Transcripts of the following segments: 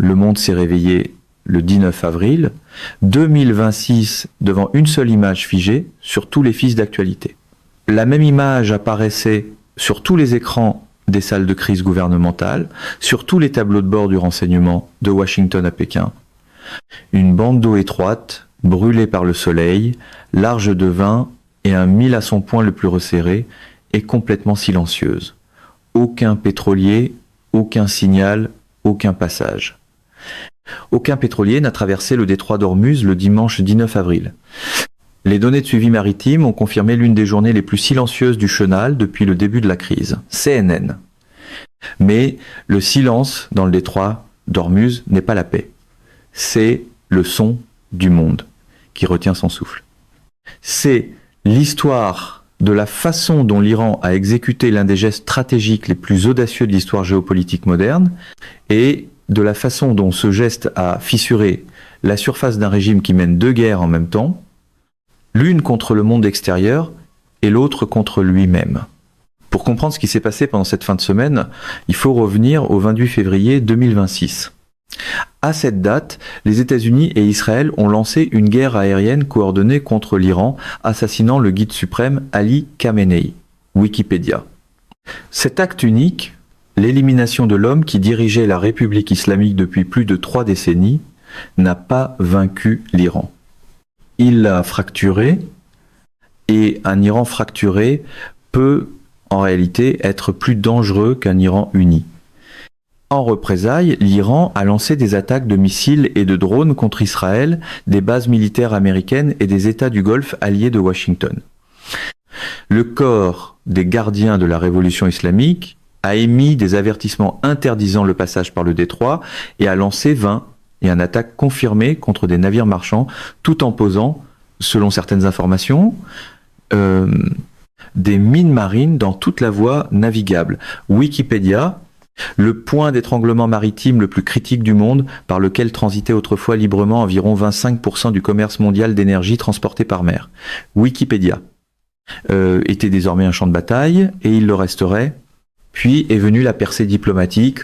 le monde s'est réveillé le 19 avril, 2026 devant une seule image figée sur tous les fils d'actualité. La même image apparaissait sur tous les écrans des salles de crise gouvernementales, sur tous les tableaux de bord du renseignement de Washington à Pékin. Une bande d'eau étroite, brûlée par le soleil, large de 20 et un mille à son point le plus resserré, et complètement silencieuse. Aucun pétrolier, aucun signal, aucun passage. Aucun pétrolier n'a traversé le détroit d'Ormuz le dimanche 19 avril. Les données de suivi maritime ont confirmé l'une des journées les plus silencieuses du chenal depuis le début de la crise. CNN. Mais le silence dans le détroit d'Ormuz n'est pas la paix. C'est le son du monde qui retient son souffle. C'est l'histoire de la façon dont l'Iran a exécuté l'un des gestes stratégiques les plus audacieux de l'histoire géopolitique moderne et de la façon dont ce geste a fissuré la surface d'un régime qui mène deux guerres en même temps, l'une contre le monde extérieur et l'autre contre lui-même. Pour comprendre ce qui s'est passé pendant cette fin de semaine, il faut revenir au 28 février 2026. À cette date, les États-Unis et Israël ont lancé une guerre aérienne coordonnée contre l'Iran, assassinant le guide suprême Ali Khamenei. Wikipédia. Cet acte unique, l'élimination de l'homme qui dirigeait la République islamique depuis plus de 3 décennies, n'a pas vaincu l'Iran. Il l'a fracturé, et un Iran fracturé peut en réalité être plus dangereux qu'un Iran uni. En représailles, l'Iran a lancé des attaques de missiles et de drones contre Israël, des bases militaires américaines et des États du Golfe alliés de Washington. Le corps des gardiens de la révolution islamique a émis des avertissements interdisant le passage par le détroit et a lancé 20 et une attaque confirmée contre des navires marchands, tout en posant, selon certaines informations, des mines marines dans toute la voie navigable. Wikipédia, le point d'étranglement maritime le plus critique du monde, par lequel transitait autrefois librement environ 25% du commerce mondial d'énergie transporté par mer. Wikipédia était désormais un champ de bataille, et il le resterait. Puis est venue la percée diplomatique,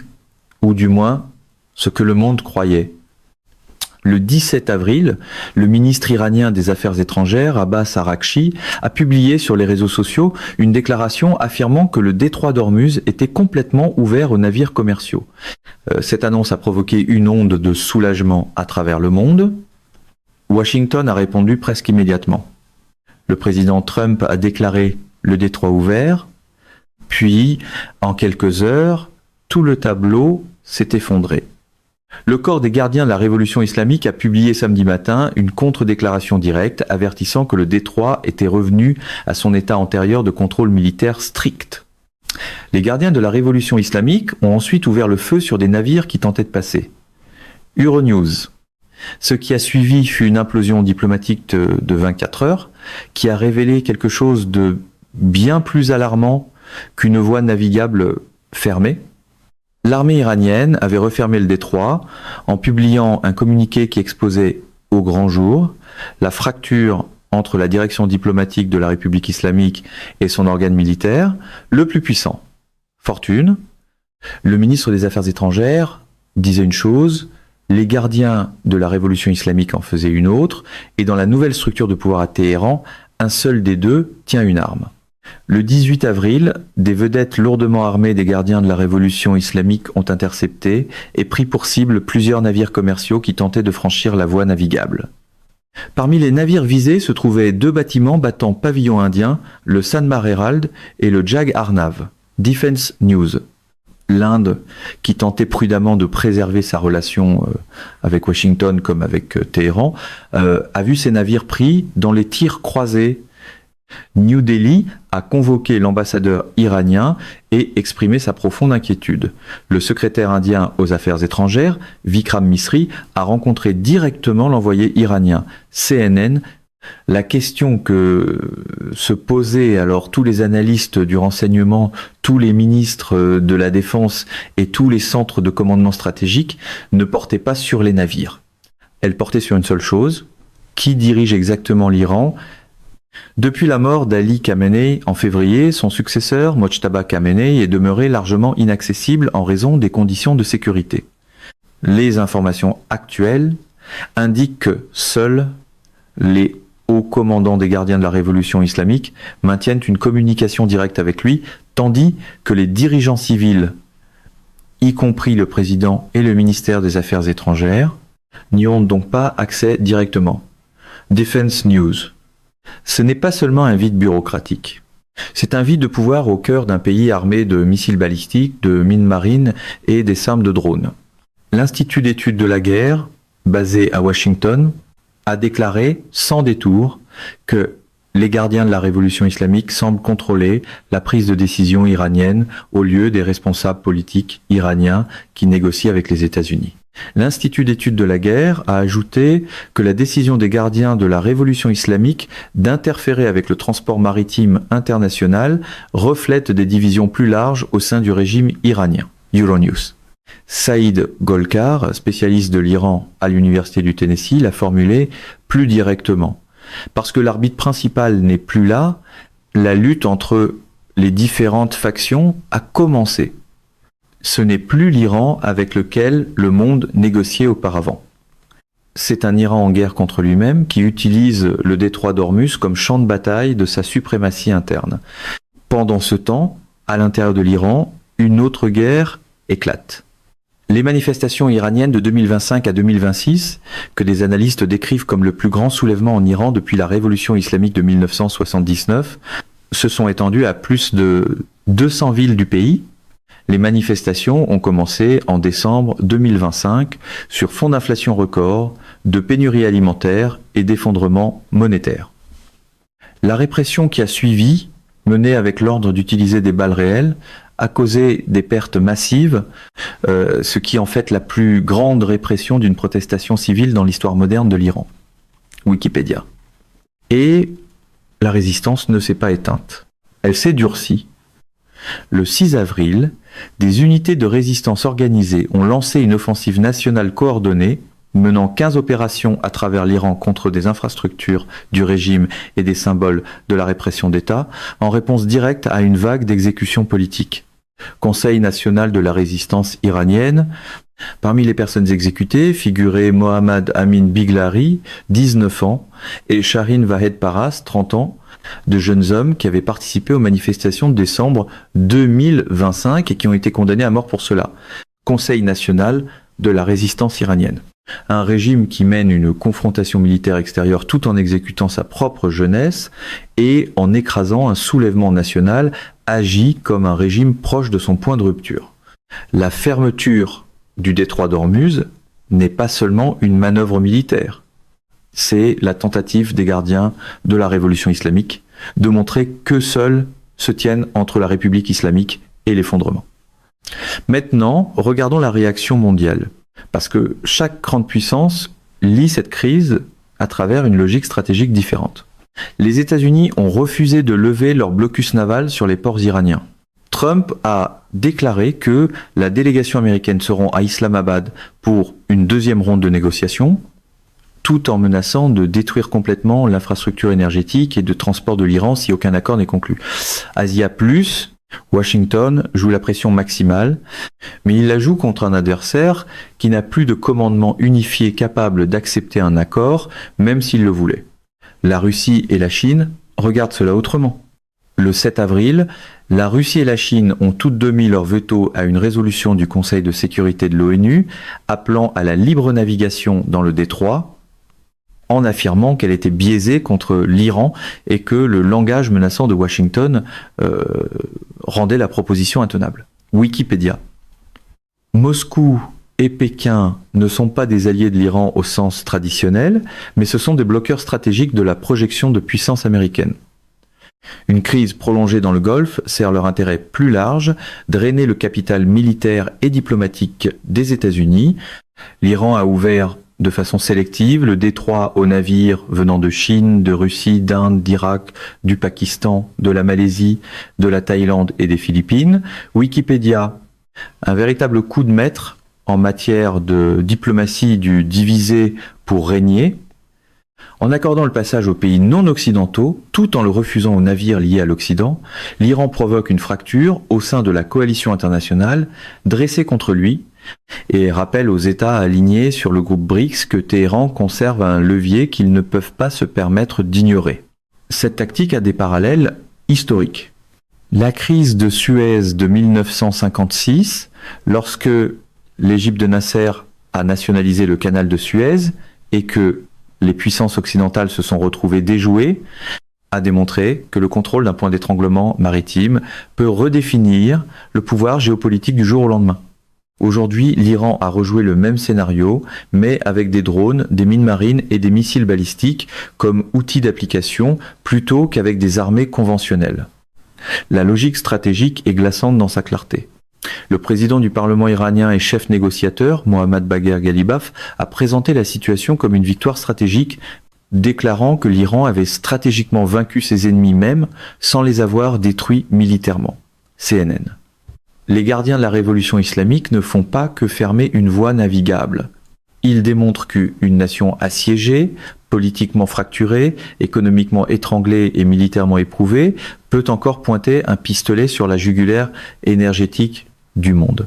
ou du moins ce que le monde croyait. Le 17 avril, le ministre iranien des Affaires étrangères, Abbas Araghchi, a publié sur les réseaux sociaux une déclaration affirmant que le détroit d'Ormuz était complètement ouvert aux navires commerciaux. Cette annonce a provoqué une onde de soulagement à travers le monde. Washington a répondu presque immédiatement. Le président Trump a déclaré le détroit ouvert, puis, en quelques heures, tout le tableau s'est effondré. Le corps des gardiens de la révolution islamique a publié samedi matin une contre-déclaration directe avertissant que le détroit était revenu à son état antérieur de contrôle militaire strict. Les gardiens de la révolution islamique ont ensuite ouvert le feu sur des navires qui tentaient de passer. Euronews. Ce qui a suivi fut une implosion diplomatique de 24 heures qui a révélé quelque chose de bien plus alarmant qu'une voie navigable fermée. L'armée iranienne avait refermé le détroit en publiant un communiqué qui exposait au grand jour la fracture entre la direction diplomatique de la République islamique et son organe militaire, le plus puissant. Fortune, le ministre des Affaires étrangères disait une chose, les gardiens de la révolution islamique en faisaient une autre, et dans la nouvelle structure de pouvoir à Téhéran, un seul des deux tient une arme. Le 18 avril, des vedettes lourdement armées des gardiens de la révolution islamique ont intercepté et pris pour cible plusieurs navires commerciaux qui tentaient de franchir la voie navigable. Parmi les navires visés se trouvaient 2 bâtiments battant pavillon indien, le Sanmar Herald et le Jag Arnav. Defense News. L'Inde, qui tentait prudemment de préserver sa relation avec Washington comme avec Téhéran, a vu ses navires pris dans les tirs croisés. New Delhi a convoqué l'ambassadeur iranien et exprimé sa profonde inquiétude. Le secrétaire indien aux Affaires étrangères, Vikram Misri, a rencontré directement l'envoyé iranien. CNN, la question que se posaient alors tous les analystes du renseignement, tous les ministres de la Défense et tous les centres de commandement stratégique ne portait pas sur les navires. Elle portait sur une seule chose, qui dirige exactement l'Iran ? Depuis la mort d'Ali Khamenei en février, son successeur, Mojtaba Khamenei, est demeuré largement inaccessible en raison des conditions de sécurité. les informations actuelles indiquent que seuls les hauts commandants des gardiens de la révolution islamique maintiennent une communication directe avec lui, tandis que les dirigeants civils, y compris le président et le ministère des Affaires étrangères, n'y ont donc pas accès directement. Defense News. Ce n'est pas seulement un vide bureaucratique. C'est un vide de pouvoir au cœur d'un pays armé de missiles balistiques, de mines marines et des armes de drones. L'Institut d'études de la guerre, basé à Washington, a déclaré sans détour que les gardiens de la révolution islamique semblent contrôler la prise de décision iranienne au lieu des responsables politiques iraniens qui négocient avec les États-Unis. L'Institut d'études de la guerre a ajouté que la décision des gardiens de la révolution islamique d'interférer avec le transport maritime international reflète des divisions plus larges au sein du régime iranien. Euronews. Saïd Golkar, spécialiste de l'Iran à l'Université du Tennessee, l'a formulé plus directement. Parce que l'arbitre principal n'est plus là, la lutte entre les différentes factions a commencé. Ce n'est plus l'Iran avec lequel le monde négociait auparavant. C'est un Iran en guerre contre lui-même qui utilise le détroit d'Ormuz comme champ de bataille de sa suprématie interne. Pendant ce temps, à l'intérieur de l'Iran, une autre guerre éclate. Les manifestations iraniennes de 2025 à 2026, que des analystes décrivent comme le plus grand soulèvement en Iran depuis la révolution islamique de 1979, se sont étendues à plus de 200 villes du pays. Les manifestations ont commencé en décembre 2025 sur fond d'inflation record, de pénurie alimentaire et d'effondrement monétaire. La répression qui a suivi, menée avec l'ordre d'utiliser des balles réelles, a causé des pertes massives, ce qui est en fait la plus grande répression d'une protestation civile dans l'histoire moderne de l'Iran. Wikipédia. Et la résistance ne s'est pas éteinte. Elle s'est durcie. Le 6 avril, des unités de résistance organisées ont lancé une offensive nationale coordonnée, menant 15 opérations à travers l'Iran contre des infrastructures du régime et des symboles de la répression d'État, en réponse directe à une vague d'exécutions politiques. Conseil national de la résistance iranienne. Parmi les personnes exécutées figuraient Mohammad Amin Biglari, 19 ans, et Shahin Vahed Paras, 30 ans, de jeunes hommes qui avaient participé aux manifestations de décembre 2025 et qui ont été condamnés à mort pour cela. Conseil national de la résistance iranienne. Un régime qui mène une confrontation militaire extérieure tout en exécutant sa propre jeunesse et en écrasant un soulèvement national agit comme un régime proche de son point de rupture. La fermeture du détroit d'Ormuz n'est pas seulement une manœuvre militaire. C'est la tentative des gardiens de la révolution islamique de montrer que seuls se tiennent entre la République islamique et l'effondrement. Maintenant, regardons la réaction mondiale. Parce que chaque grande puissance lit cette crise à travers une logique stratégique différente. Les États-Unis ont refusé de lever leur blocus naval sur les ports iraniens. Trump a déclaré que la délégation américaine se rend à Islamabad pour une deuxième ronde de négociations, tout en menaçant de détruire complètement l'infrastructure énergétique et de transport de l'Iran si aucun accord n'est conclu. Asia Plus, Washington joue la pression maximale, mais il la joue contre un adversaire qui n'a plus de commandement unifié capable d'accepter un accord, même s'il le voulait. La Russie et la Chine regardent cela autrement. Le 7 avril, la Russie et la Chine ont toutes deux mis leur veto à une résolution du Conseil de sécurité de l'ONU appelant à la libre navigation dans le détroit, en affirmant qu'elle était biaisée contre l'Iran et que le langage menaçant de Washington rendait la proposition intenable. Wikipédia. Moscou et Pékin ne sont pas des alliés de l'Iran au sens traditionnel, mais ce sont des bloqueurs stratégiques de la projection de puissance américaine. Une crise prolongée dans le Golfe sert leur intérêt plus large, drainer le capital militaire et diplomatique des États-Unis. L'Iran a ouvert de façon sélective le détroit aux navires venant de Chine, de Russie, d'Inde, d'Irak, du Pakistan, de la Malaisie, de la Thaïlande et des Philippines. Wikipédia, un véritable coup de maître en matière de diplomatie du diviser pour régner. En accordant le passage aux pays non occidentaux, tout en le refusant aux navires liés à l'Occident, l'Iran provoque une fracture au sein de la coalition internationale dressée contre lui et rappelle aux États alignés sur le groupe BRICS que Téhéran conserve un levier qu'ils ne peuvent pas se permettre d'ignorer. Cette tactique a des parallèles historiques. La crise de Suez de 1956, lorsque l'Égypte de Nasser a nationalisé le canal de Suez et que les puissances occidentales se sont retrouvées déjouées, a démontré que le contrôle d'un point d'étranglement maritime peut redéfinir le pouvoir géopolitique du jour au lendemain. Aujourd'hui, l'Iran a rejoué le même scénario, mais avec des drones, des mines marines et des missiles balistiques comme outils d'application, plutôt qu'avec des armées conventionnelles. La logique stratégique est glaçante dans sa clarté. Le président du Parlement iranien et chef négociateur, Mohammad Bagher Ghalibaf, a présenté la situation comme une victoire stratégique, déclarant que l'Iran avait stratégiquement vaincu ses ennemis même sans les avoir détruits militairement. CNN. Les gardiens de la révolution islamique ne font pas que fermer une voie navigable. Ils démontrent qu'une nation assiégée, politiquement fracturée, économiquement étranglée et militairement éprouvée, peut encore pointer un pistolet sur la jugulaire énergétique du monde.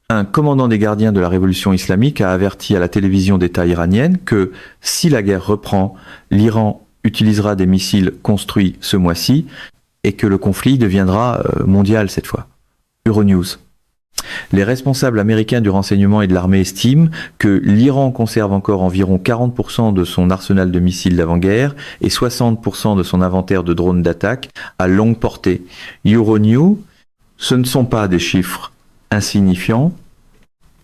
Un commandant des gardiens de la révolution islamique a averti à la télévision d'État iranienne que si la guerre reprend, l'Iran utilisera des missiles construits ce mois-ci et que le conflit deviendra mondial cette fois. Euronews. Les responsables américains du renseignement et de l'armée estiment que l'Iran conserve encore environ 40% de son arsenal de missiles d'avant-guerre et 60% de son inventaire de drones d'attaque à longue portée. Euronews, ce ne sont pas des chiffres insignifiants,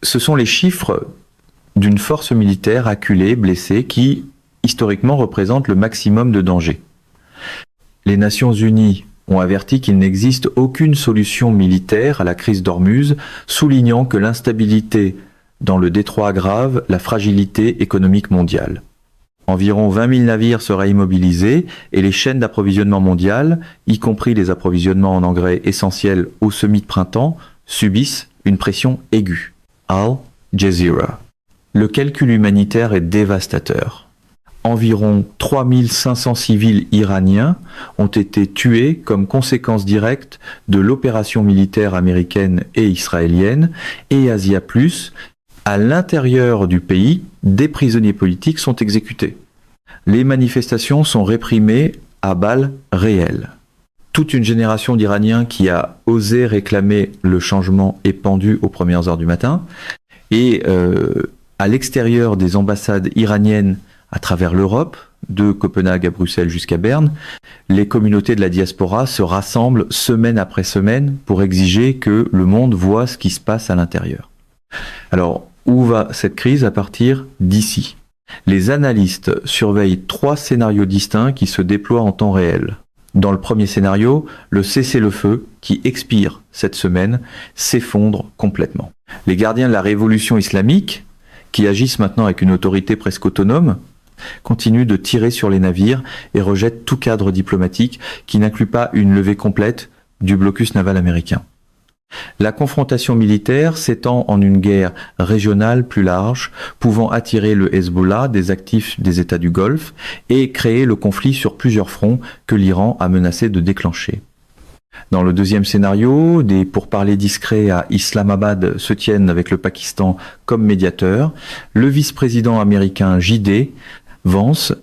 ce sont les chiffres d'une force militaire acculée, blessée, qui historiquement représente le maximum de danger. Les Nations Unies ont averti qu'il n'existe aucune solution militaire à la crise d'Ormuz, soulignant que l'instabilité dans le détroit aggrave la fragilité économique mondiale. Environ 20 000 navires seraient immobilisés et les chaînes d'approvisionnement mondiales, y compris les approvisionnements en engrais essentiels au semis de printemps, subissent une pression aiguë. Al Jazeera. Le calcul humanitaire est dévastateur. Environ 3500 civils iraniens ont été tués comme conséquence directe de l'opération militaire américaine et israélienne, et Asia Plus, à l'intérieur du pays, des prisonniers politiques sont exécutés. Les manifestations sont réprimées à balles réelles. Toute une génération d'Iraniens qui a osé réclamer le changement est pendue aux premières heures du matin, et à l'extérieur des ambassades iraniennes à travers l'Europe, de Copenhague à Bruxelles jusqu'à Berne, les communautés de la diaspora se rassemblent semaine après semaine pour exiger que le monde voit ce qui se passe à l'intérieur. Alors, où va cette crise à partir d'ici? Les analystes surveillent 3 scénarios distincts qui se déploient en temps réel. Dans le premier scénario, le cessez-le-feu, qui expire cette semaine, s'effondre complètement. Les gardiens de la révolution islamique, qui agissent maintenant avec une autorité presque autonome, continuent de tirer sur les navires et rejettent tout cadre diplomatique qui n'inclut pas une levée complète du blocus naval américain. La confrontation militaire s'étend en une guerre régionale plus large, pouvant attirer le Hezbollah des actifs des États du Golfe et créer le conflit sur plusieurs fronts que l'Iran a menacé de déclencher. Dans le deuxième scénario, des pourparlers discrets à Islamabad se tiennent avec le Pakistan comme médiateur. Le vice-président américain J.D. Vance,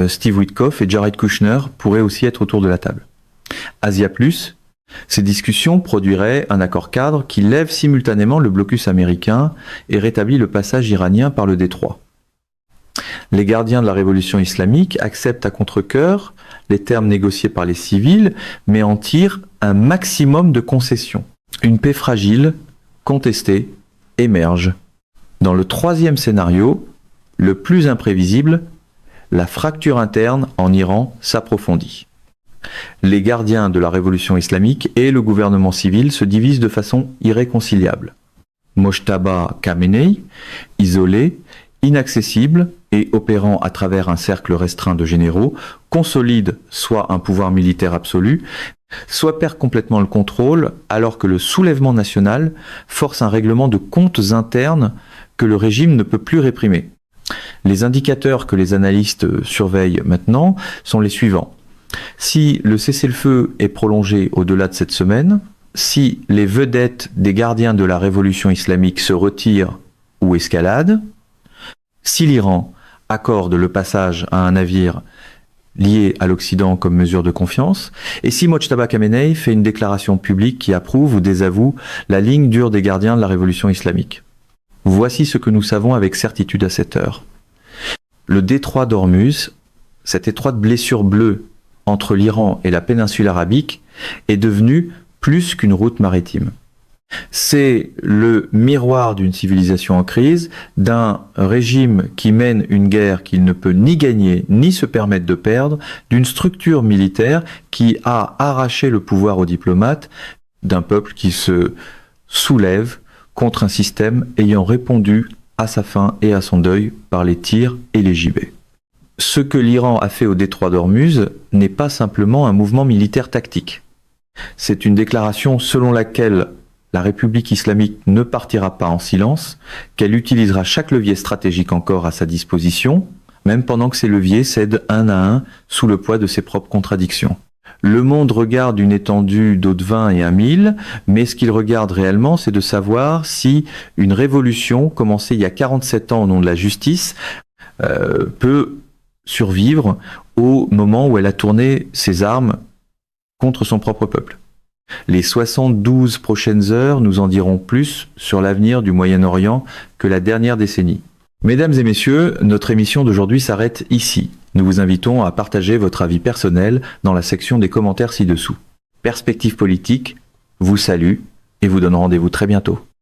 Steve Witkoff et Jared Kushner pourraient aussi être autour de la table. Asia Plus, ces discussions produiraient un accord cadre qui lève simultanément le blocus américain et rétablit le passage iranien par le détroit. Les gardiens de la révolution islamique acceptent à contre-cœur les termes négociés par les civils, mais en tirent un maximum de concessions. Une paix fragile, contestée, émerge. Dans le troisième scénario, le plus imprévisible, la fracture interne en Iran s'approfondit. Les gardiens de la révolution islamique et le gouvernement civil se divisent de façon irréconciliable. Mojtaba Khamenei, isolé, inaccessible et opérant à travers un cercle restreint de généraux, consolide soit un pouvoir militaire absolu, soit perd complètement le contrôle, alors que le soulèvement national force un règlement de comptes internes que le régime ne peut plus réprimer. Les indicateurs que les analystes surveillent maintenant sont les suivants. Si le cessez-le-feu est prolongé au-delà de cette semaine, si les vedettes des gardiens de la révolution islamique se retirent ou escaladent, si l'Iran accorde le passage à un navire lié à l'Occident comme mesure de confiance, et si Mojtaba Khamenei fait une déclaration publique qui approuve ou désavoue la ligne dure des gardiens de la révolution islamique. Voici ce que nous savons avec certitude à cette heure. Le détroit d'Ormuz, cette étroite blessure bleue entre l'Iran et la péninsule arabique, est devenu plus qu'une route maritime. C'est le miroir d'une civilisation en crise, d'un régime qui mène une guerre qu'il ne peut ni gagner ni se permettre de perdre, d'une structure militaire qui a arraché le pouvoir aux diplomates, d'un peuple qui se soulève contre un système ayant répondu à sa faim et à son deuil par les tirs et les gibets. Ce que l'Iran a fait au détroit d'Ormuz n'est pas simplement un mouvement militaire tactique. C'est une déclaration selon laquelle la République islamique ne partira pas en silence, qu'elle utilisera chaque levier stratégique encore à sa disposition, même pendant que ces leviers cèdent un à un sous le poids de ses propres contradictions. Le monde regarde une étendue d'eau de vin et un mille, mais ce qu'il regarde réellement, c'est de savoir si une révolution, commencée il y a 47 ans au nom de la justice, peut survivre au moment où elle a tourné ses armes contre son propre peuple. Les 72 prochaines heures nous en diront plus sur l'avenir du Moyen-Orient que la dernière décennie. Mesdames et messieurs, notre émission d'aujourd'hui s'arrête ici. Nous vous invitons à partager votre avis personnel dans la section des commentaires ci-dessous. Perspective politique vous salue et vous donne rendez-vous très bientôt.